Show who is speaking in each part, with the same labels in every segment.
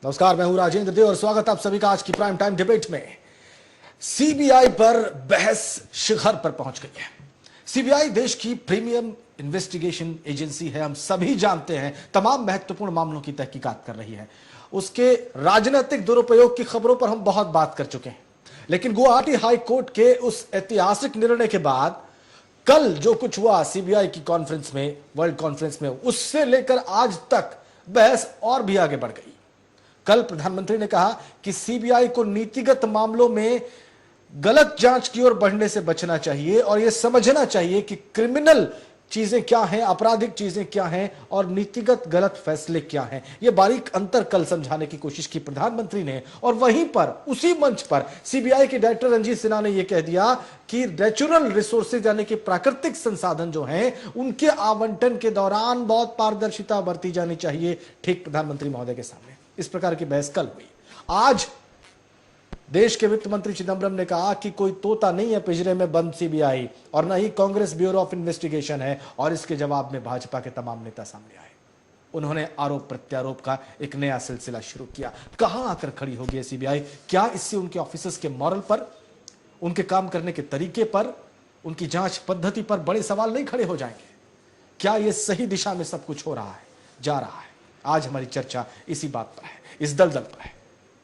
Speaker 1: नमस्कार, मैं हूं राजेंद्र दे और स्वागत आप सभी का आज की प्राइम टाइम डिबेट में। सीबीआई पर बहस शिखर पर पहुंच गई है। सीबीआई देश की प्रीमियम इन्वेस्टिगेशन एजेंसी है। हम सभी जानते हैं तमाम महत्वपूर्ण मामलों की तहकीकात कर रही है। उसके राजनीतिक दुरुपयोग की खबरों पर हम बहुत बात कर चुके हैं, लेकिन गुवाहाटी हाई कोर्ट के उस ऐतिहासिक निर्णय के बाद कल जो कुछ हुआ सीबीआई की कॉन्फ्रेंस में, वर्ल्ड कॉन्फ्रेंस में, उससे लेकर आज तक बहस और भी आगे बढ़ गई। कल प्रधानमंत्री ने कहा कि सीबीआई को नीतिगत मामलों में गलत जांच की ओर बढ़ने से बचना चाहिए और यह समझना चाहिए कि क्रिमिनल चीजें क्या हैं, आपराधिक चीजें क्या हैं और नीतिगत गलत फैसले क्या हैं। यह बारीक अंतर कल समझाने की कोशिश की प्रधानमंत्री ने। और वहीं पर उसी मंच पर सीबीआई के डायरेक्टर रंजीत सिन्हा ने यह कह दिया कि नेचुरल रिसोर्सेज यानी कि प्राकृतिक संसाधन जो हैं उनके आवंटन के दौरान बहुत पारदर्शिता बरती जानी चाहिए, ठीक प्रधानमंत्री महोदय के सामने। इस प्रकार की बहस कल हुई। आज देश के वित्त मंत्री चिदंबरम ने कहा कि कोई तोता नहीं है पिंजरे में बंद सीबीआई और न ही कांग्रेस ब्यूरो ऑफ इन्वेस्टिगेशन है। और इसके जवाब में भाजपा के तमाम नेता सामने आए। उन्होंने आरोप प्रत्यारोप का एक नया सिलसिला शुरू किया। कहां आकर खड़ी होगी है सीबीआई? क्या इससे उनके ऑफिसर्स के मॉरल पर, उनके काम करने के तरीके पर, उनकी जांच पद्धति पर बड़े सवाल नहीं खड़े हो जाएंगे? क्या यह सही दिशा में सब कुछ हो रहा है, जा रहा है? आज हमारी चर्चा इसी बात पर है, इस दलदल पर है।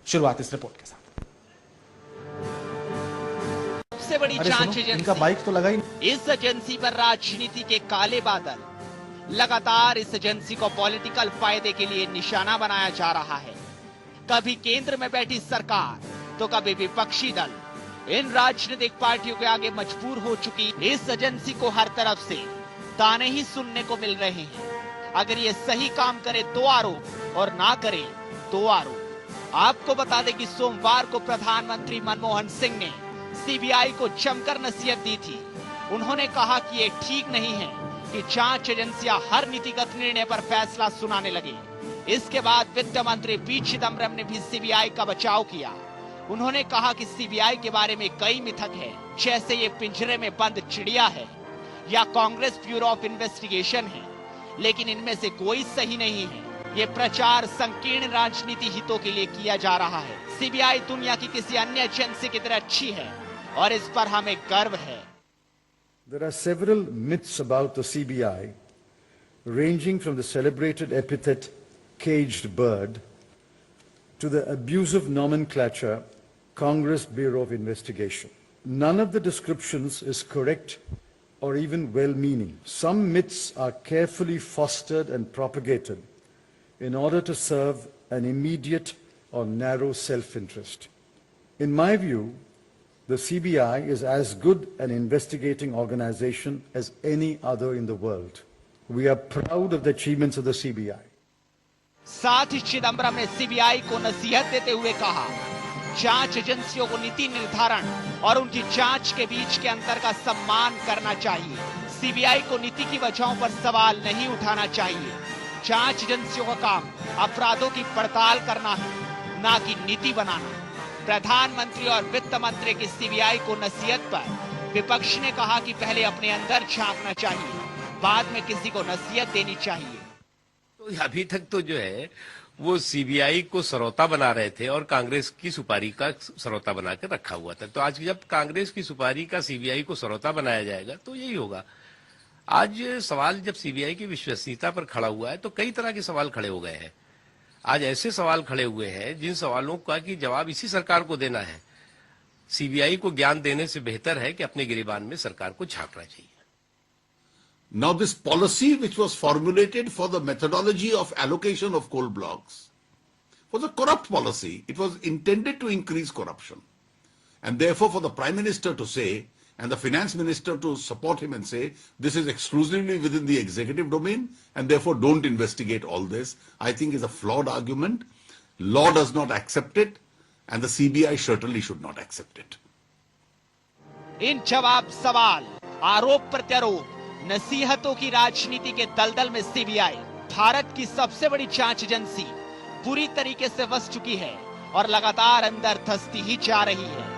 Speaker 1: शुरुआत इस रिपोर्ट के साथ।
Speaker 2: सबसे बड़ी जांच एजेंसी,
Speaker 1: इनका बाइक तो लगा ही नहीं।
Speaker 2: इस एजेंसी पर राजनीति के काले बादल। लगातार इस एजेंसी को पॉलिटिकल फायदे के लिए निशाना बनाया जा रहा है। कभी केंद्र में बैठी सरकार तो कभी विपक्षी दल। इन राजनीतिक पार्टियों के आगे मजबूर हो चुकी इस एजेंसी को हर तरफ से ताने ही सुनने को मिल रहे हैं। अगर ये सही काम करे तो आरोप और ना करे तो आरोप। आपको बता दें कि सोमवार को प्रधानमंत्री मनमोहन सिंह ने सीबीआई को जमकर नसीहत दी थी। उन्होंने कहा कि ये ठीक नहीं है कि जांच एजेंसियां हर नीतिगत निर्णय पर फैसला सुनाने लगे। इसके बाद वित्त मंत्री पी चिदंबरम ने भी सीबीआई का बचाव किया। उन्होंने कहा कि सीबीआई के बारे में कई मिथक है, जैसे ये पिंजरे में बंद चिड़िया है या कांग्रेस ब्यूरो ऑफ इन्वेस्टिगेशन है, लेकिन इनमें से कोई सही नहीं है। ये प्रचार संकीर्ण राजनीति हितों के लिए किया जा रहा है। सीबीआई दुनिया की किसी अन्य एजेंसी की तरह अच्छी है और इस पर हमें गर्व है।
Speaker 3: There are several myths about the CBI, ranging from the celebrated epithet caged bird to the abusive nomenclature Congress Bureau of Investigation. None of the descriptions is correct or even well-meaning. Some myths are carefully fostered and propagated in order to serve an immediate or narrow self-interest. In my view, the CBI is as good an investigating organization as any other in the world. We are proud of the achievements of the CBI.
Speaker 2: साथ ही चिदंबरम ने CBI को नसीहत देते हुए कहा, जांच एजेंसियों को नीति निर्धारण और उनकी जांच के बीच के अंतर का सम्मान करना चाहिए। सीबीआई को नीति की वजहों पर सवाल नहीं उठाना चाहिए। जांच एजेंसियों का काम अपराधों की पड़ताल करना है, ना कि नीति बनाना। प्रधानमंत्री और वित्त मंत्री की सीबीआई को नसीहत पर विपक्ष ने कहा कि पहले अपने अंदर झांकना चाहिए, बाद में किसी को नसीहत देनी चाहिए।
Speaker 4: तो अभी तक तो जो है वो सीबीआई को सरौता बना रहे थे और कांग्रेस की सुपारी का सरौता बना के रखा हुआ था। तो आज जब कांग्रेस की सुपारी का सीबीआई को सरौता बनाया जाएगा तो यही होगा। आज सवाल जब सीबीआई की विश्वसनीयता पर खड़ा हुआ है तो कई तरह के सवाल खड़े हो गए हैं। आज ऐसे सवाल खड़े हुए हैं जिन सवालों का कि जवाब इसी सरकार को देना है। सीबीआई को ज्ञान देने से बेहतर है कि अपने गिरेबान में सरकार को झांकना चाहिए।
Speaker 5: Now this policy which was formulated for the methodology of allocation of coal blocks was a corrupt policy. It was intended to increase corruption. And therefore for the Prime Minister to say and the Finance Minister to support him and say this is exclusively within the executive domain and therefore don't investigate all this, I think is a flawed argument. Law does not accept it and the CBI certainly should not accept it.
Speaker 2: इन जवाब सवाल, आरोप प्रत्यारोप, नसीहतों की राजनीति के दलदल में CBI, Bharat की सबसे बड़ी जांच एजेंसी, पूरी तरीके से फंस चुकी है और लगातार अंदर धंसती ही जा रही है।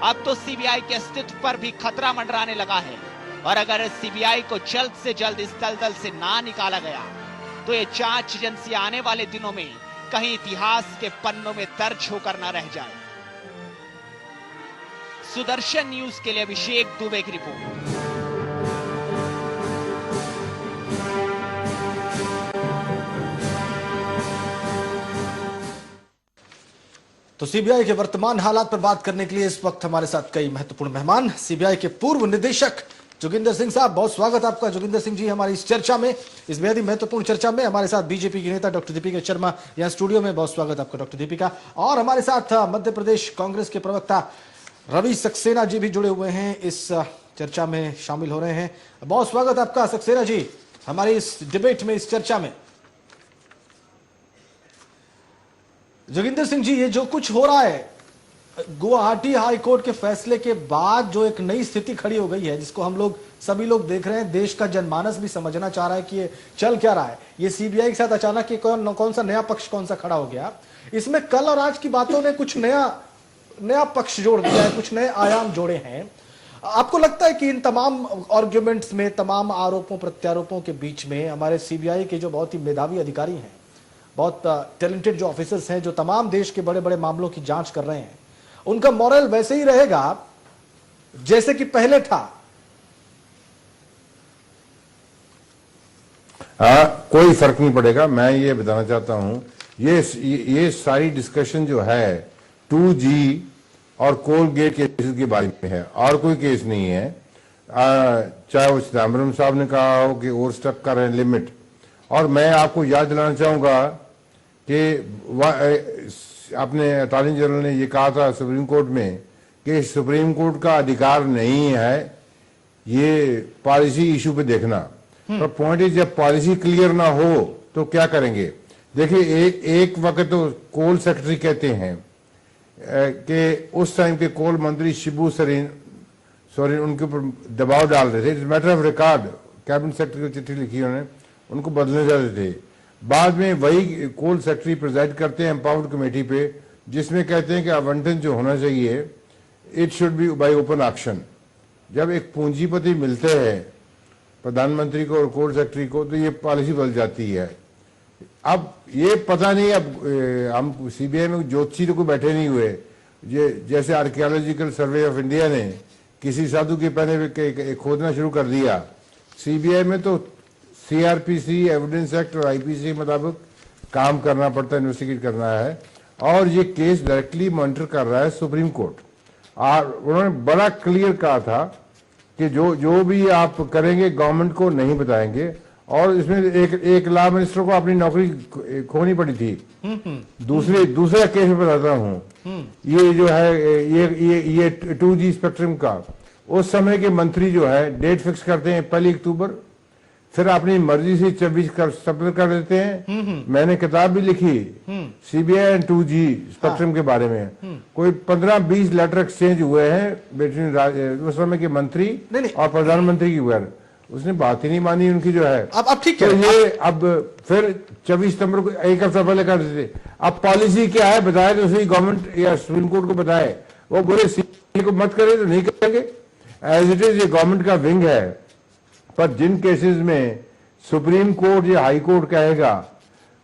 Speaker 2: अब तो सीबीआई के अस्तित्व पर भी खतरा मंडराने लगा है और अगर सीबीआई को जल्द से जल्द इस दलदल से ना निकाला गया तो ये जांच एजेंसी आने वाले दिनों में कहीं इतिहास के पन्नों में दर्ज होकर न रह जाए। सुदर्शन न्यूज के लिए अभिषेक दुबे की रिपोर्ट।
Speaker 1: तो सीबीआई के वर्तमान हालात पर बात करने के लिए इस वक्त हमारे साथ कई महत्वपूर्ण मेहमान, सीबीआई के पूर्व निदेशक जोगिंदर सिंह साहब, बहुत स्वागत आपका जोगिंदर सिंह जी हमारी इस चर्चा में, इस बेहद ही महत्वपूर्ण चर्चा में। हमारे साथ बीजेपी की नेता डॉक्टर दीपिका शर्मा यहाँ स्टूडियो में, बहुत स्वागत आपका डॉक्टर दीपिका। और हमारे साथ मध्य प्रदेश कांग्रेस के प्रवक्ता रवि सक्सेना जी भी जुड़े हुए हैं, इस चर्चा में शामिल हो रहे हैं। बहुत स्वागत आपका सक्सेना जी हमारी इस डिबेट में, इस चर्चा में। जोगिंदर सिंह जी, ये जो कुछ हो रहा है गुवाहाटी हाई कोर्ट के फैसले के बाद, जो एक नई स्थिति खड़ी हो गई है, जिसको हम लोग सभी लोग देख रहे हैं, देश का जनमानस भी समझना चाह रहा है कि ये चल क्या रहा है। ये सीबीआई के साथ अचानक ये कौन सा नया पक्ष कौन सा खड़ा हो गया, इसमें कल और आज की बातों ने कुछ नया पक्ष जोड़ दिया है, कुछ नए आयाम जोड़े हैं। आपको लगता है कि इन तमाम आर्ग्यूमेंट्स में, तमाम आरोपों प्रत्यारोपों के बीच में हमारे सीबीआई के जो बहुत ही मेधावी अधिकारी हैं, बहुत टैलेंटेड जो ऑफिसर्स हैं, जो तमाम देश के बड़े बड़े मामलों की जांच कर रहे हैं, उनका मॉरल वैसे ही रहेगा जैसे कि पहले था?
Speaker 6: कोई फर्क नहीं पड़ेगा। मैं ये बताना चाहता हूं, ये सारी डिस्कशन जो है 2G और कोलगेट केसेस के बारे में है, और कोई केस नहीं है। चाहे वो चिदम्बरम साहब ने कहा हो कि ओवर स्टेप कर रहे हैं लिमिट, और मैं आपको याद दिलाना चाहूंगा कि अपने अटॉर्नी जनरल ने ये कहा था सुप्रीम कोर्ट में कि सुप्रीम कोर्ट का अधिकार नहीं है ये पॉलिसी इशू पे देखना। पर पॉइंट इज, जब पॉलिसी क्लियर ना हो तो क्या करेंगे? देखिए, एक वक्त तो कोल सेक्रेटरी कहते हैं कि उस टाइम के कोल मंत्री शिबू सोरेन उनके ऊपर दबाव डाल रहे थे। It's matter of record, cabinet secretary को चिट्ठी लिखी उन्होंने, उनको बदलने जा रहे थे। बाद में वही कोल सेक्रेटरी प्रेजाइड करते हैं एम्पावर्ड कमेटी पे, जिसमें कहते हैं कि आवंटन जो होना चाहिए it should be bye open auction. जब एक पूंजीपति मिलते हैं प्रधानमंत्री को और कोल सेक्रेटरी को, तो ये पॉलिसी बदल जाती है। अब ये पता नहीं, अब हम सीबीआई में ज्योतिषी तो कोई बैठे नहीं हुए, जैसे आर्कियोलॉजिकल सर्वे ऑफ इंडिया ने किसी साधु के पहने पे खोदना शुरू कर दिया। सीबीआई में तो सीआरपीसी, एविडेंस एक्ट और आईपीसी के मुताबिक काम करना पड़ता है, इन्वेस्टिगेट करना है, और ये केस डायरेक्टली मॉनिटर कर रहा है सुप्रीम कोर्ट। और उन्होंने बड़ा क्लियर कहा था कि जो भी आप करेंगे गवर्नमेंट को नहीं बताएंगे, और इसमें एक लॉ मिनिस्टर को अपनी नौकरी खोनी पड़ी थी। दूसरा केस में बताता हूँ, ये जो है ये 2G स्पेक्ट्रम का, उस समय के मंत्री जो है डेट फिक्स करते हैं 1 अक्टूबर, फिर अपनी मर्जी से 24 कर देते हैं। मैंने किताब भी लिखी सीबीआई एंड 2G स्पेक्ट्रम के बारे में। कोई 15-20 लेटर एक्सचेंज हुए हैं बिटवीन उस समय के मंत्री और प्रधानमंत्री की वगैरह। उसने बात ही नहीं मानी उनकी जो है।
Speaker 1: अब ठीक है,
Speaker 6: तो ये अब फिर 24 सितंबर को एक हफ्ता पहले कर देते। अब पॉलिसी क्या है बताए तो सही, गवर्नमेंट या सुप्रीम कोर्ट को बताए। वो बोले सीबीआई को मत करे तो नहीं करेंगे, एज इट इज ये गवर्नमेंट का विंग है। पर जिन केसेस में सुप्रीम कोर्ट या हाई कोर्ट कहेगा,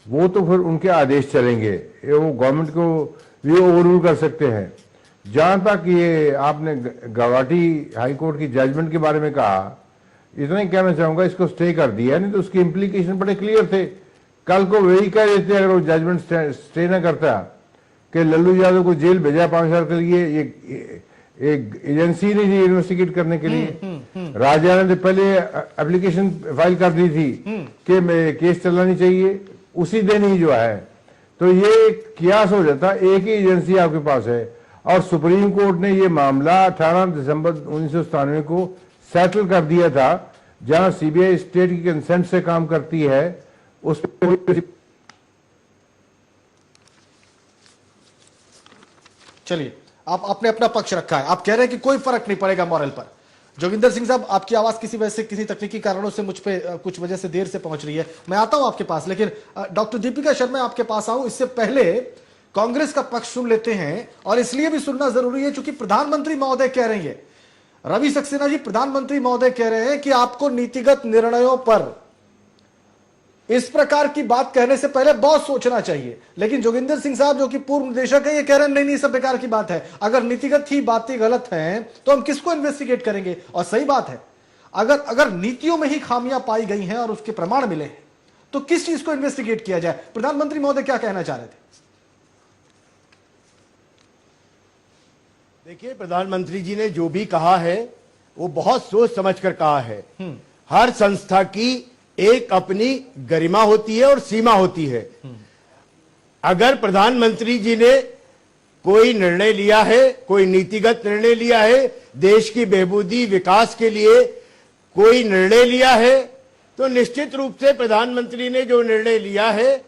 Speaker 6: वो तो फिर उनके आदेश चलेंगे, वो गवर्नमेंट को भी ओवररूल कर सकते हैं। जहां तक ये आपने गुवाहाटी हाई कोर्ट की जजमेंट के बारे में कहा, इतना ही कहना चाहूंगा, इसको स्टे कर दिया, नहीं तो उसके इम्प्लीकेशन बड़े क्लियर थे। कल को वही कह देते अगर वो जजमेंट स्टे ना करता कि लल्लू यादव को जेल भेजा 5 साल के लिए, ये एक एजेंसी नहीं थी इन्वेस्टिगेट करने के लिए। राजा ने तो पहले एप्लीकेशन फाइल कर दी थी कि केस चलानी चाहिए उसी दिन ही जो है। तो ये कियास हो जाता, एक ही एजेंसी आपके पास है। और सुप्रीम कोर्ट ने ये मामला 18 दिसंबर 1997 को सेटल कर दिया था। जहां सीबीआई स्टेट की कंसेंट से काम करती है, उस पर
Speaker 1: चलिए, आपने अपना पक्ष रखा है, आप कह रहे हैं कि कोई फर्क नहीं पड़ेगा मॉरल पर। जोगिंदर सिंह साहब, आपकी आवाज किसी वजह से, किसी तकनीकी कारणों से मुझ पे कुछ वजह से देर से पहुंच रही है, मैं आता हूं आपके पास। लेकिन डॉक्टर दीपिका शर्मा आपके पास आऊं, इससे पहले कांग्रेस का पक्ष सुन लेते हैं, और इसलिए भी सुनना जरूरी है क्योंकि प्रधानमंत्री महोदय कह रहे हैं, रवि सक्सेना जी प्रधानमंत्री महोदय कह रहे हैं कि आपको नीतिगत निर्णयों पर इस प्रकार की बात कहने से पहले बहुत सोचना चाहिए। लेकिन जोगिंदर सिंह साहब जो कि पूर्व निदेशक है, ये कह रहे हैं नहीं सब बेकार की बात है। अगर नीतिगत ही बातें गलत हैं तो हम किसको इन्वेस्टिगेट करेंगे? और सही बात है, अगर नीतियों में ही खामियां पाई गई हैं और उसके प्रमाण मिले हैं तो किस चीज को इन्वेस्टिगेट किया जाए? प्रधानमंत्री महोदय क्या कहना चाह रहे थे?
Speaker 7: देखिए, प्रधानमंत्री जी ने जो भी कहा है वो बहुत सोच समझकर कहा है। हर संस्था की एक अपनी गरिमा होती है और सीमा होती है। अगर प्रधानमंत्री जी ने कोई निर्णय लिया है, कोई नीतिगत निर्णय लिया है, देश की बेहबूदी विकास के लिए कोई निर्णय लिया है, तो निश्चित रूप से प्रधानमंत्री ने जो निर्णय लिया है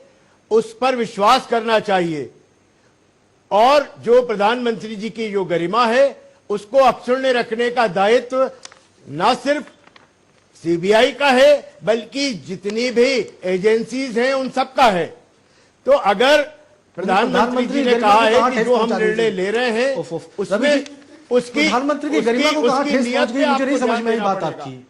Speaker 7: उस पर विश्वास करना चाहिए और जो प्रधानमंत्री जी की जो गरिमा है उसको अक्षुण्ण रखने का दायित्व न सिर्फ सीबीआई का है बल्कि जितनी भी एजेंसीज हैं उन सब का है। तो अगर प्रधानमंत्री जी ने कहा है कि जो हम निर्णय ले रहे हैं उसमें उसकी
Speaker 1: प्रधानमंत्री की गरिमा को कहां ठेस पहुंच गई? मुझे नहीं समझ में आई बात आपकी।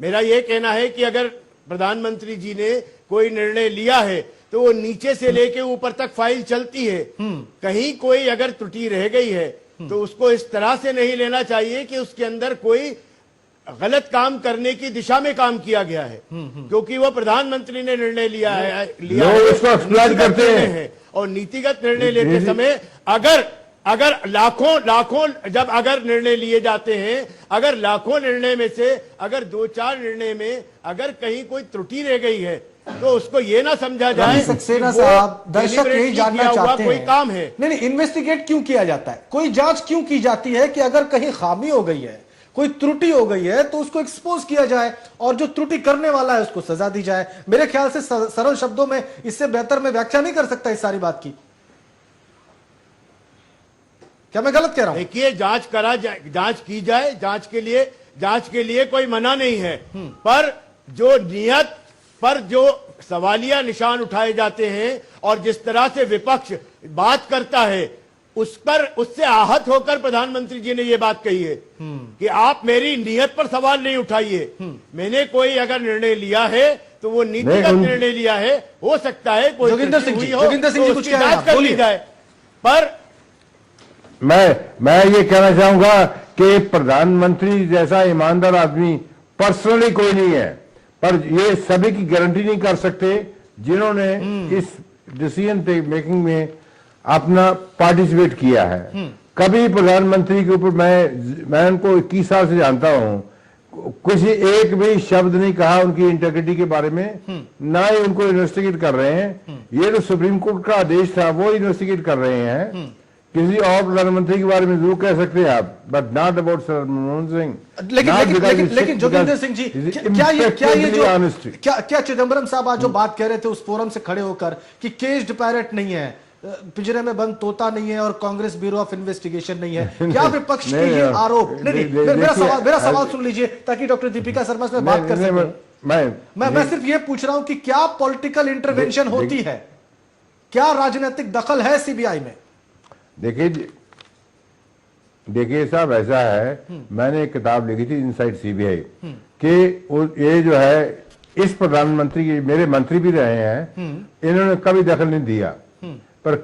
Speaker 7: मेरा यह कहना है कि अगर प्रधानमंत्री जी ने कोई निर्णय लिया है तो वो नीचे से लेके ऊपर तक फाइल चलती है। कहीं कोई अगर त्रुटि रह गई है तो उसको इस तरह से नहीं लेना चाहिए कि उसके अंदर कोई गलत काम करने की दिशा में काम किया गया है, क्योंकि वो प्रधानमंत्री ने निर्णय लिया है
Speaker 6: उसको एक्सप्लॉइट करते हैं।
Speaker 7: और नीतिगत निर्णय लेते समय अगर लाखों जब अगर निर्णय लिए जाते हैं, अगर लाखों निर्णय में से अगर 2-4 निर्णय में अगर कहीं कोई त्रुटि रह गई है तो उसको ये ना समझा जाए
Speaker 1: सक्सेना साहब, दर्शक यही जानना चाहते हैं
Speaker 7: कोई काम है।
Speaker 1: नहीं, इन्वेस्टिगेट क्यों किया जाता है? कोई जांच क्यों की जाती है कि अगर कहीं खामी हो गई है, कोई त्रुटि हो गई है तो उसको एक्सपोज किया जाए और जो त्रुटि करने वाला है उसको सजा दी जाए। मेरे ख्याल से सरल शब्दों में इससे बेहतर मैं व्याख्या नहीं कर सकता इस सारी बात की। क्या मैं गलत कह रहा हूं?
Speaker 7: देखिए, जांच की जाए, जांच के लिए कोई मना नहीं है, पर जो नियत पर जो सवालिया निशान उठाए जाते हैं और जिस तरह से विपक्ष बात करता है उससे आहत होकर प्रधानमंत्री जी ने यह बात कही है कि आप मेरी नियत पर सवाल नहीं उठाइए। मैंने कोई अगर निर्णय लिया है तो वो नीतिगत निर्णय लिया है, हो सकता है कोई
Speaker 1: जोगिंदर सिंह जी
Speaker 7: तो
Speaker 1: कुछ
Speaker 7: जांच कर ली जाए। पर
Speaker 6: मैं ये कहना चाहूंगा कि प्रधानमंत्री जैसा ईमानदार आदमी पर्सनली कोई नहीं है, पर ये सभी की गारंटी नहीं कर सकते जिन्होंने इस डिसीजन मेकिंग में अपना पार्टिसिपेट किया है। कभी प्रधानमंत्री के ऊपर मैं उनको 21 साल से जानता हूं, किसी एक भी शब्द नहीं कहा उनकी इंटेग्रिटी के बारे में, ना ही उनको इन्वेस्टिगेट कर रहे हैं। ये जो सुप्रीम कोर्ट का आदेश था वो इन्वेस्टिगेट कर रहे हैं। किसी और प्रधानमंत्री के बारे में जरूर कह सकते हैं आप, but not about sir Manmohan Singh.
Speaker 1: लेकिन जोगिंदर सिंह जी, क्या चिदंबरम साहब आज जो बात कह रहे थे उस फोरम से खड़े होकर कि केज्ड पैरट नहीं है, पिंजरे में बंद तोता नहीं है और कांग्रेस ब्यूरो ऑफ इन्वेस्टिगेशन नहीं है, क्या विपक्ष के ये आरोप? नहीं, मेरा सवाल सुन लीजिए ताकि डॉक्टर दीपिका शर्मा से बात कर सकें। मैं सिर्फ ये पूछ रहा हूं कि क्या पॉलिटिकल इंटरवेंशन होती है, क्या राजनीतिक दखल है सीबीआई में?
Speaker 6: देखिए साहब, ऐसा है, मैंने एक किताब लिखी थी इनसाइड सीबीआई कि ये जो है इस प्रधानमंत्री की, मेरे मंत्री भी रहे हैं, इन्होंने कभी दखल नहीं दिया। पर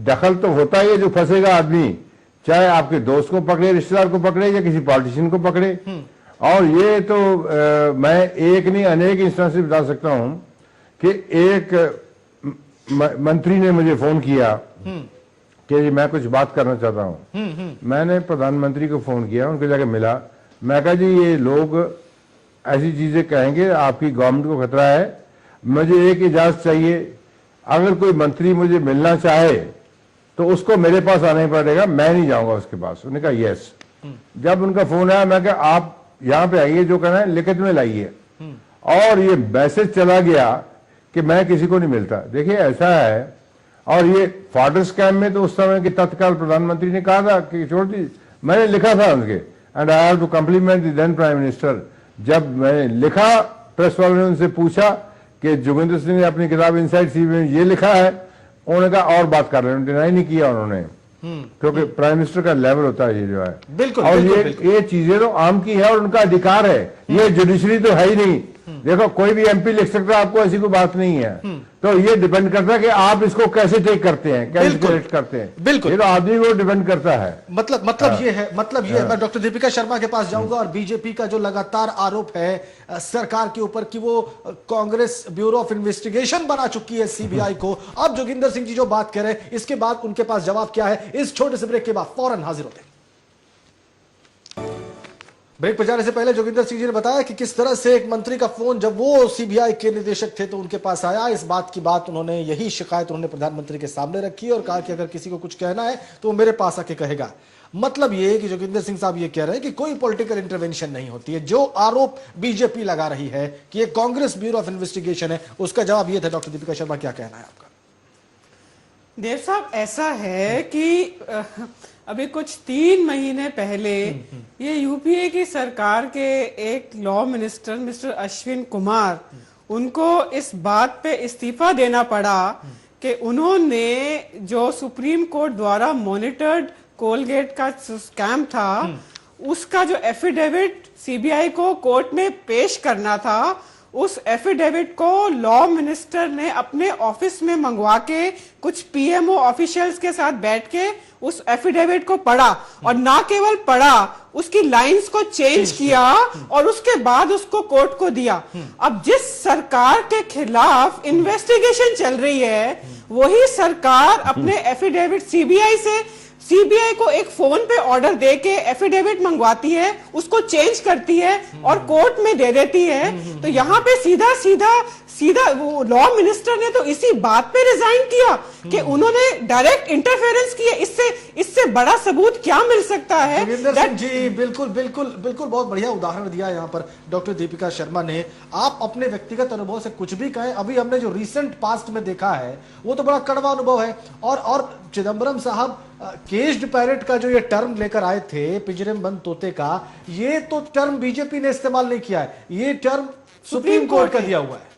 Speaker 6: दखल तो होता ही है, जो फंसेगा आदमी, चाहे आपके दोस्त को पकड़े, रिश्तेदार को पकड़े या किसी पॉलिटिशियन को पकड़े। और ये तो मैं एक नहीं अनेक इंस्टेंसेस बता सकता हूं कि एक मंत्री ने मुझे फोन किया कि मैं कुछ बात करना चाहता हूं। मैंने प्रधानमंत्री को फोन किया, उनके जाके मिला, मैं कहा जी ये लोग ऐसी चीजें कहेंगे, आपकी गवर्नमेंट को खतरा है, मुझे एक इजाजत चाहिए, अगर कोई मंत्री मुझे मिलना चाहे तो उसको मेरे पास आना ही पड़ेगा, मैं नहीं जाऊंगा उसके पास। उन्होंने कहा यस। जब उनका फोन आया, मैं कहा आप यहां पे आइए, जो कहना है लिखित में लाइए। और ये मैसेज चला गया कि मैं किसी को नहीं मिलता। देखिए ऐसा है, और ये फादर्स कैंप में तो उस समय के तत्काल प्रधानमंत्री ने कहा था कि छोड़ दी, मैंने लिखा था उनके, and I have to compliment the then prime minister. जब मैंने लिखा, प्रेस वालों ने उनसे पूछा कि जोगिंदर सिंह ने अपनी किताब इनसाइड सीबीआई में ये लिखा है, उन्होंने कहा और बात कर रहे हैं, डिनाई नहीं किया उन्होंने। क्योंकि प्राइम मिनिस्टर का लेवल होता है ये जो है।
Speaker 1: बिल्कुल,
Speaker 6: और
Speaker 1: बिल्कुल,
Speaker 6: ये
Speaker 1: बिल्कुल।
Speaker 6: ये चीजें तो आम की है और उनका अधिकार है, ये जुडिशरी तो है ही नहीं। देखो कोई भी एमपी लिख सकता है, आपको ऐसी कोई बात नहीं है। तो ये डिपेंड करता है कि आप इसको कैसे टेक करते हैं, कैसे
Speaker 1: बिल्कुल।
Speaker 6: रिएक्ट करते हैं।
Speaker 1: बिल्कुल।
Speaker 6: ये तो आदमी को डिपेंड करता है।
Speaker 1: मतलब ये है मैं डॉक्टर दीपिका शर्मा के पास जाऊंगा और बीजेपी का जो लगातार आरोप है सरकार के ऊपर कि वो कांग्रेस ब्यूरो ऑफ इन्वेस्टिगेशन बना चुकी है सीबीआई को। अब जोगिंदर सिंह जी जो बात कह रहे हैं, इसके बाद उनके पास जवाब क्या है, इस छोटे से ब्रेक के बाद फौरन हाजिर होते हैं। ब्रेक पर जाने से पहले जोगिंदर सिंह जी ने बताया कि किस तरह से एक मंत्री का फोन जब वो सीबीआई के निदेशक थे तो उनके पास आया। इस बात की बात उन्होंने, यही शिकायत उन्होंने प्रधानमंत्री के सामने रखी और कहा कि अगर किसी को कुछ कहना है तो वो मेरे पास आके कहेगा। मतलब ये है कि जोगिंदर सिंह साहब ये कह रहे हैं कि कोई पॉलिटिकल इंटरवेंशन नहीं होती है। जो आरोप बीजेपी लगा रही है कि ये कांग्रेस ब्यूरो ऑफ इन्वेस्टिगेशन है, उसका जवाब ये था। डॉक्टर दीपिका शर्मा, क्या कहना है आपका?
Speaker 8: देव साहब, ऐसा है कि अभी कुछ 3 महीने पहले ये यूपीए की सरकार के एक law minister mister Ashwin Kumar, उनको इस बात पे इस्तीफा देना पड़ा कि उन्होंने जो सुप्रीम कोर्ट द्वारा मॉनिटर्ड कोलगेट का स्कैम था उसका जो एफिडेविट सीबीआई को कोर्ट में पेश करना था, उस एफिडेविट को लॉ मिनिस्टर ने अपने ऑफिस में मंगवा के कुछ पीएमओ ऑफिशियल्स के साथ बैठ के उस एफिडेविट को पढ़ा, और ना केवल पढ़ा, उसकी लाइंस को चेंज किया और उसके बाद उसको कोर्ट को दिया। अब जिस सरकार के खिलाफ इन्वेस्टिगेशन चल रही है, वही सरकार अपने एफिडेविट सीबीआई को एक फोन पे ऑर्डर दे के एफिडेविट मंगवाती है, उसको चेंज करती है और कोर्ट में दे देती है। तो यहाँ पे सीधा वो लॉ मिनिस्टर ने तो इसी बात पे रिजाइन किया कि उन्होंने डायरेक्ट इंटरफेरेंस की है। इससे बड़ा सबूत क्या मिल सकता है?
Speaker 1: जोगिंदर सिंह जी, बिल्कुल बहुत बढ़िया उदाहरण दिया यहाँ पर डॉक्टर दीपिका शर्मा ने। आप अपने व्यक्तिगत अनुभव से कुछ भी कहें, अभी हमने जो रिसेंट पास्ट में देखा है वो तो बड़ा कड़वा अनुभव है। और चिदम्बरम साहब केज्ड पैरेट का जो ये टर्म लेकर आए थे, पिंजरे में बंद तोते का, ये तो टर्म बीजेपी ने इस्तेमाल नहीं किया है, ये टर्म सुप्रीम कोर्ट का दिया हुआ है।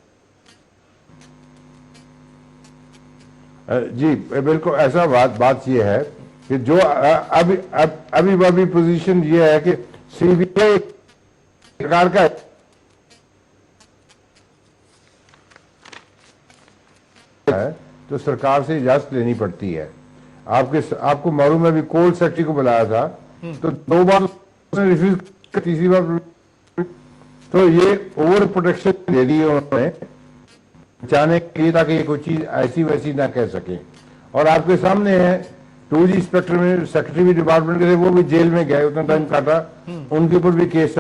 Speaker 6: जी बिल्कुल, ऐसा बात ये है कि जो अभी पोजीशन ये है कि सीबीआई सरकार का है तो सरकार से इजाजत लेनी पड़ती है। आपको मालूम है, अभी कोल सेक्रेटरी को बुलाया था तो 2 बार उसने रिफ्यूज, तीसरी बार तो ये ओवर प्रोटेक्शन दे दी उन्होंने बचाने के लिए, ताकि ये कोई चीज ऐसी वैसी ना कह सके। और आपके सामने है 2G स्पेक्ट्रम में सेक्रेटरी भी डिपार्टमेंट के थे, वो भी जेल में गए, उतना टाइम काटा, उनके ऊपर भी केस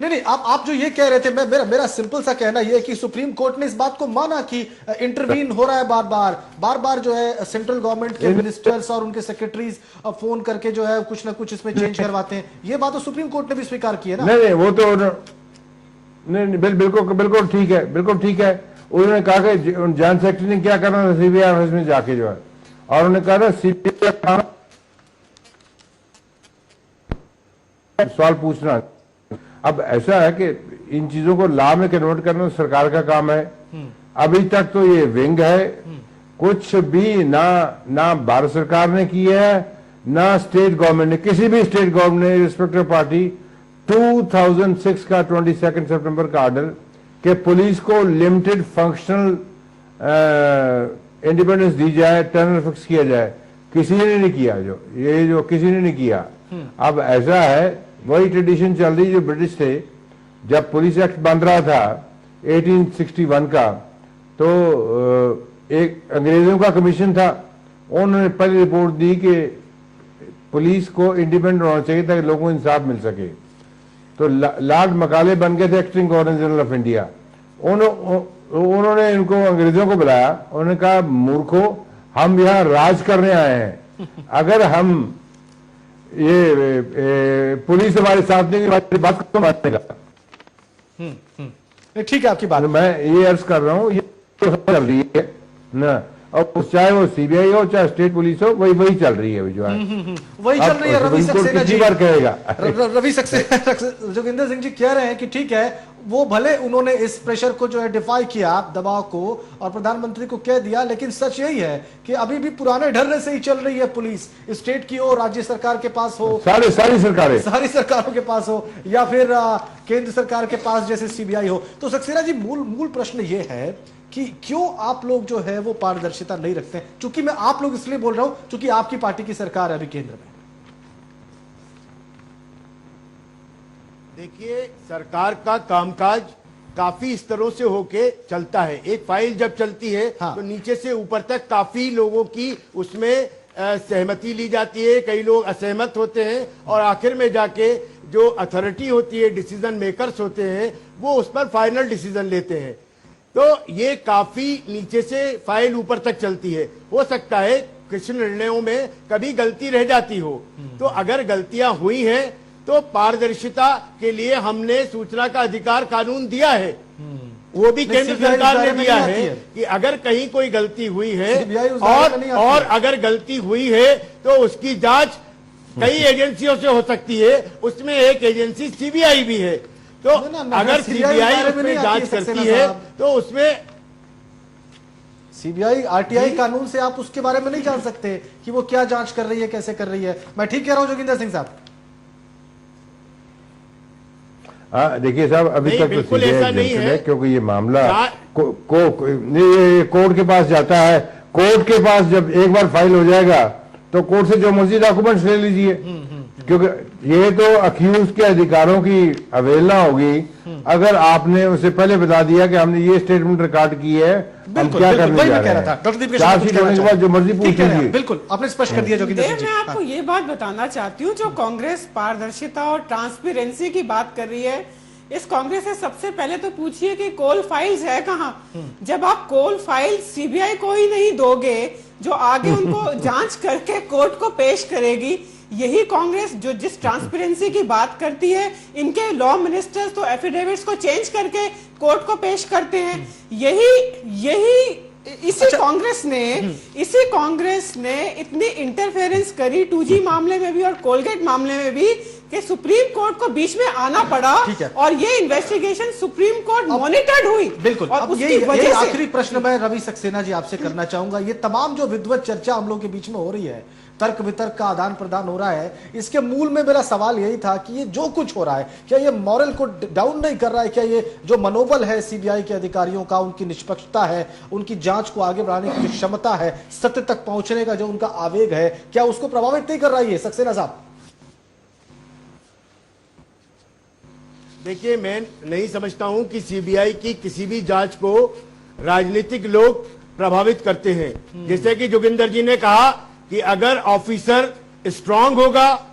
Speaker 1: नहीं, आप जो ये कह रहे थे, मेरा सिंपल सा कहना ये है कि सुप्रीम कोर्ट ने इस बात को माना कि इंटरवीन हो रहा है बार बार जो है सेंट्रल गवर्नमेंट के मिनिस्टर्स और उनके सेक्रेटरीज फोन करके जो है कुछ ना कुछ इसमें चेंज करवाते हैं। ये बात तो सुप्रीम कोर्ट ने भी स्वीकार की है ना?
Speaker 6: नहीं, वो तो नहीं, बिल्कुल ठीक है, बिल्कुल ठीक है। उन्होंने कहा कि जॉइंट सेक्रेटरी ने क्या करना था सीबीआई ऑफिस में जाके जो है, और उन्होंने कहा सीबीआई सवाल पूछना। अब ऐसा है कि इन चीजों को लॉ में कन्वर्ट करना सरकार का काम है। अभी तक तो ये विंग है, कुछ भी ना भारत सरकार ने की है, ना स्टेट गवर्नमेंट ने, किसी भी स्टेट गवर्नमेंट ने, रिस्पेक्टिव पार्टी 2006 का 22 सितंबर का ऑर्डर कि पुलिस को लिमिटेड फंक्शनल इंडिपेंडेंस दी जाए, टर्नर फिक्स किया जाए, किसी ने नहीं किया। जो किसी ने नहीं किया। अब ऐसा है, वही ट्रेडिशन चल रही जो ब्रिटिश थे, जब पुलिस एक्ट बन रहा था 1861 का, तो एक अंग्रेजों का कमीशन था, उन्होंने पहली रिपोर्ट दी कि पुलिस को इंडिपेंडेंट होना चाहिए ताकि लोगों को इंसाफ मिल सके। तो लॉर्ड मकाले बन गए थे acting governor general of India. उन्होंने इनको अंग्रेजों को बुलाया, उन्होंने कहा मूर्खों, हम यहाँ राज करने आए हैं, अगर हम ये पुलिस हमारे साथ नहीं, बात को मानने का।
Speaker 1: ठीक है आपकी बात।
Speaker 6: मैं ये अर्ज कर रहा हूँ, ये तो चल रही है ना, और चाहे वो सीबीआई हो चाहे स्टेट पुलिस हो, वही चल रही है जो है,
Speaker 1: वही चल रही है। रवि सक्सेना जी
Speaker 6: बार कहेगा
Speaker 1: रवि सक्सेना, जोगिंदर सिंह जी कह रहे हैं कि ठीक है, वो भले उन्होंने इस प्रेशर को जो है डिफाई किया, दबाव को, और प्रधानमंत्री को कह दिया, लेकिन सच यही है कि अभी भी पुराने ढर्रे से ही चल रही है पुलिस, स्टेट की हो, राज्य सरकार के पास हो,
Speaker 6: सारी
Speaker 1: सरकारों के पास हो, या फिर केंद्र सरकार के पास जैसे सीबीआई हो। तो सक्सेना जी, मूल प्रश्न ये है कि क्यों आप लोग जो है वो पारदर्शिता नहीं रखते हैं? चूंकि मैं आप लोग इसलिए बोल रहा हूं क्योंकि आपकी पार्टी की सरकार है अभी केंद्र में।
Speaker 7: देखिए, सरकार का कामकाज काफी स्तरों से होके चलता है। एक फाइल जब चलती है
Speaker 1: हाँ।
Speaker 7: तो नीचे से ऊपर तक काफी लोगों की उसमें सहमति ली जाती है, कई लोग असहमत होते हैं, और आखिर में जाके जो अथॉरिटी होती है, डिसीजन मेकर्स होते हैं, वो उस पर फाइनल डिसीजन लेते हैं। तो ये काफी नीचे से फाइल ऊपर तक चलती है। हो सकता है कुछ निर्णयों में कभी गलती रह जाती हो, तो अगर गलतियां हुई हैं तो पारदर्शिता के लिए हमने सूचना का अधिकार कानून दिया है, वो भी केंद्र सरकार ने दिया है कि अगर कहीं कोई गलती हुई है और अगर गलती हुई है तो उसकी जांच कई एजेंसियों से हो सकती है, उसमें एक एजेंसी सीबीआई भी है। तो अगर सीबीआई उसमें जांच करती है तो उसमें
Speaker 1: सीबीआई आरटीआई कानून से आप उसके बारे में नहीं जान सकते कि वो क्या जांच कर रही है, कैसे कर रही है। मैं ठीक कह रहा हूं जोगिंदर सिंह साहब?
Speaker 6: देखिए साहब, अभी तक तो
Speaker 7: बिल्कुल ऐसा नहीं है,
Speaker 6: क्योंकि ये मामला ये कोर्ट के पास जाता है। कोर्ट के पास जब एक बार फाइल हो जाएगा तो कोर्ट से जो मर्जी डॉक्यूमेंट्स ले लीजिए, क्योंकि ये तो अक्यूज के अधिकारों की अवहेलना होगी अगर आपने उससे पहले बता दिया कि हमने ये स्टेटमेंट रिकॉर्ड की है, हम क्या करने जा रहे हैं। चार्जशीट होने के बाद जो मर्जी पूछ लीजिए।
Speaker 1: बिल्कुल, आपने स्पष्ट कर दिया जोगिंदर सिंह जी।
Speaker 8: मैं आपको ये बात बताना चाहती हूँ, जो कांग्रेस पारदर्शिता और ट्रांसपेरेंसी की बात कर रही है, इस कांग्रेस से सबसे पहले तो पूछिए कि कोल फाइल्स है कहाँ। जब आप कोल फाइल सीबीआई को ही नहीं दोगे, जो आगे उनको जांच करके कोर्ट को पेश करेगी, यही कांग्रेस जो जिस ट्रांसपेरेंसी की बात करती है, इनके लॉ मिनिस्टर्स तो एफिडेविट्स को चेंज करके कोर्ट को पेश करते हैं। इसी कांग्रेस ने इतनी इंटरफेरेंस करी 2G मामले में भी और कोलगेट मामले में भी कि सुप्रीम कोर्ट को बीच में आना पड़ा, और ये इन्वेस्टिगेशन सुप्रीम कोर्ट मॉनिटर्ड हुई।
Speaker 1: बिल्कुल।
Speaker 8: और
Speaker 1: अब
Speaker 8: उसकी
Speaker 1: ये
Speaker 8: वजह से
Speaker 1: आखिरी प्रश्न मैं रवि सक्सेना जी आपसे करना चाहूंगा। ये तमाम जो विद्वत चर्चा हम लोग के बीच में हो रही है, तर्क वितर्क का आदान प्रदान हो रहा है, इसके मूल में मेरा सवाल यही था कि ये जो कुछ हो रहा है, क्या ये मॉरल को डाउन नहीं कर रहा है? क्या ये जो मनोबल है सीबीआई के अधिकारियों का, उनकी निष्पक्षता है, उनकी जांच को आगे बढ़ाने की जो क्षमता है, सत्य तक पहुंचने का जो उनका आवेग है, क्या उसको प्रभावित नहीं कर रहा है सक्सेना साहब?
Speaker 7: देखिए, मैं नहीं समझता हूं कि सीबीआई की किसी भी जांच को राजनीतिक लोग प्रभावित करते हैं। जैसे कि जोगिंदर जी ने कहा कि अगर ऑफिसर स्ट्रांग होगा,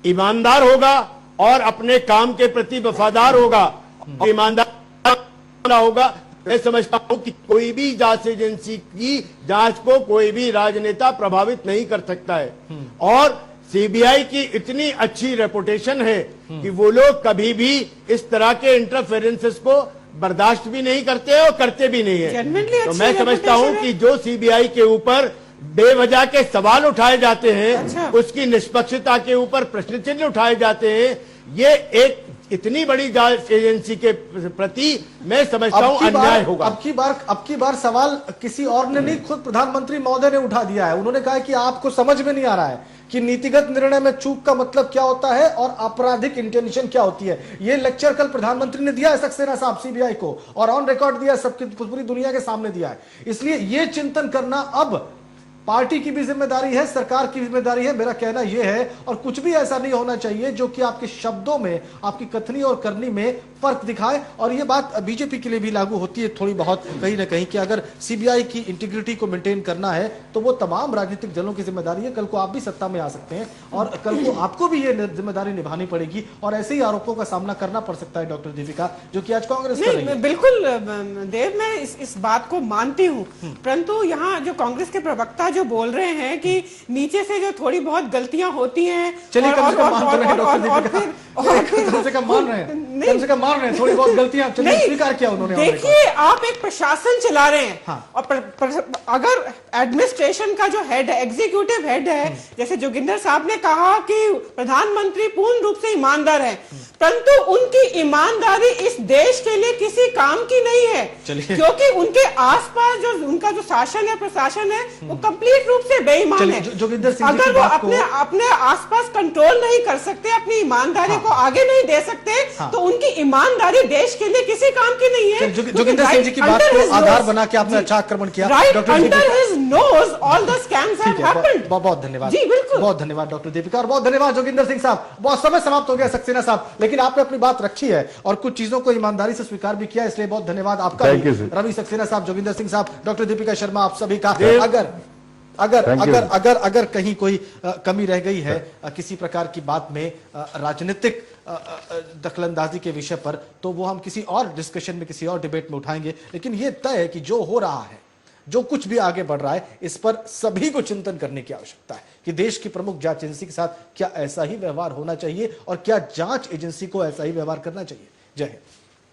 Speaker 7: ईमानदार होगा और अपने काम के प्रति वफादार होगा, ईमानदार होगा, मैं समझता हूं कि कोई भी जांच एजेंसी की जांच को कोई भी राजनेता प्रभावित नहीं कर सकता है। और सीबीआई की इतनी अच्छी रेपुटेशन है कि वो लोग कभी भी इस तरह के इंटरफेरेंसेस को बर्दाश्त भी नहीं करते और करते भी नहीं है। तो मैं समझता हूं कि जो सीबीआई के ऊपर बेवजह के सवाल उठाए जाते हैं, उसकी निष्पक्षता के ऊपर प्रश्न चिन्ह उठाए जाते हैं, ये एक इतनी बड़ी जांच एजेंसी के प्रति मैं समझता हूं अन्याय होगा।
Speaker 1: अब की बार सवाल किसी और ने नहीं, खुद प्रधानमंत्री महोदय ने उठा दिया है। उन्होंने कहा कि आपको समझ में नहीं आ रहा है कि नीतिगत निर्णय में चूक का मतलब क्या होता है और आपराधिक इंटेंशन क्या होती है। यह लेक्चर कल प्रधानमंत्री ने दिया है सक्सेना साहब सीबीआई को, और ऑन रिकॉर्ड दिया, सबकी पूरी दुनिया के सामने दिया है। इसलिए यह चिंतन करना अब पार्टी की भी जिम्मेदारी है, सरकार की जिम्मेदारी है, मेरा कहना यह है। और कुछ भी ऐसा नहीं होना चाहिए जो कि आपके शब्दों में, आपकी कथनी और करनी में फर्क दिखाए। और यह बात बीजेपी के लिए भी लागू होती है थोड़ी बहुत, कहीं ना कहीं, कि अगर सीबीआई की इंटीग्रिटी को मेंटेन करना है तो वो तमाम राजनीतिक दलों की जिम्मेदारी है। कल को आप भी सत्ता में आ सकते हैं और कल को आपको भी ये जिम्मेदारी निभानी पड़ेगी, और ऐसे ही आरोपों का सामना करना पड़ सकता है डॉक्टर दीपिका, जो कि आज कांग्रेस कर रही है।
Speaker 8: बिल्कुल देव, मैं इस बात को मानती हूँ, परंतु यहाँ जो कांग्रेस के प्रवक्ता जो बोल रहे हैं कि नीचे से जो थोड़ी बहुत गलतियां होती हैं,
Speaker 1: चलिए कम से कम मान तो रहे हैं डॉक्टर
Speaker 8: और
Speaker 1: दीपिका, कम से कम मान रहे हैं, कम से कम मान रहे हैं थोड़ी बहुत गलतियां चलिए स्वीकार किया उन्होंने।
Speaker 8: देखिए, आप एक प्रशासन चला रहे हैं,
Speaker 1: हाँ।
Speaker 8: और अगर एडमिनिस्ट्रेशन का जो हेड है, एग्जीक्यूटिव हेड है, जैसे जोगिंदर साहब ने कहा कि प्रधानमंत्री पूर्ण रूप से ईमानदार है, परंतु उनकी ईमानदारी इस देश के लिए किसी काम की नहीं है, क्योंकि उनके आसपास जो उनका जो शासन है, प्रशासन है, वो कंप्लीट रूप से बेईमान है।
Speaker 1: जोगिंदर सिंह जी
Speaker 8: अगर
Speaker 1: की
Speaker 8: वो
Speaker 1: बात
Speaker 8: अपने आसपास कंट्रोल नहीं कर सकते, अपनी ईमानदारी को आगे नहीं दे सकते, तो उनकी ईमानदारी देश के लिए किसी काम की नहीं है।
Speaker 1: जोगिंदर सिंह जी की बात को आधार बना के आपने अच्छा आक्रमण किया।
Speaker 8: Right under his nose all the scams have happened.
Speaker 1: बहुत धन्यवाद
Speaker 8: जी, बिल्कुल।
Speaker 1: बहुत धन्यवाद डॉक्टर दीपिका और बहुत धन्यवाद जोगिंदर सिंह साहब। बहुत समय समाप्त हो गया सक्सेना साहब, लेकिन आपने अपनी बात रखी है और कुछ चीजों को ईमानदारी से स्वीकार भी किया, इसलिए बहुत धन्यवाद आपका भी। रवि सक्सेना साहब, जोगिंदर सिंह साहब, डॉक्टर दीपिका शर्मा, आप सभी का। अगर कहीं कोई कमी रह गई है किसी प्रकार की बात में, राजनीतिक दखलंदाजी के विषय पर, तो वो हम किसी और डिस्कशन में, किसी और डिबेट में उठाएंगे। लेकिन ये तय है कि जो हो रहा है, जो कुछ भी आगे बढ़ रहा है, इस पर सभी को चिंतन करने की आवश्यकता है कि देश की प्रमुख जांच एजेंसी के साथ क्या ऐसा ही व्यवहार होना चाहिए और क्या जांच एजेंसी को ऐसा ही व्यवहार करना चाहिए। जय हिंद।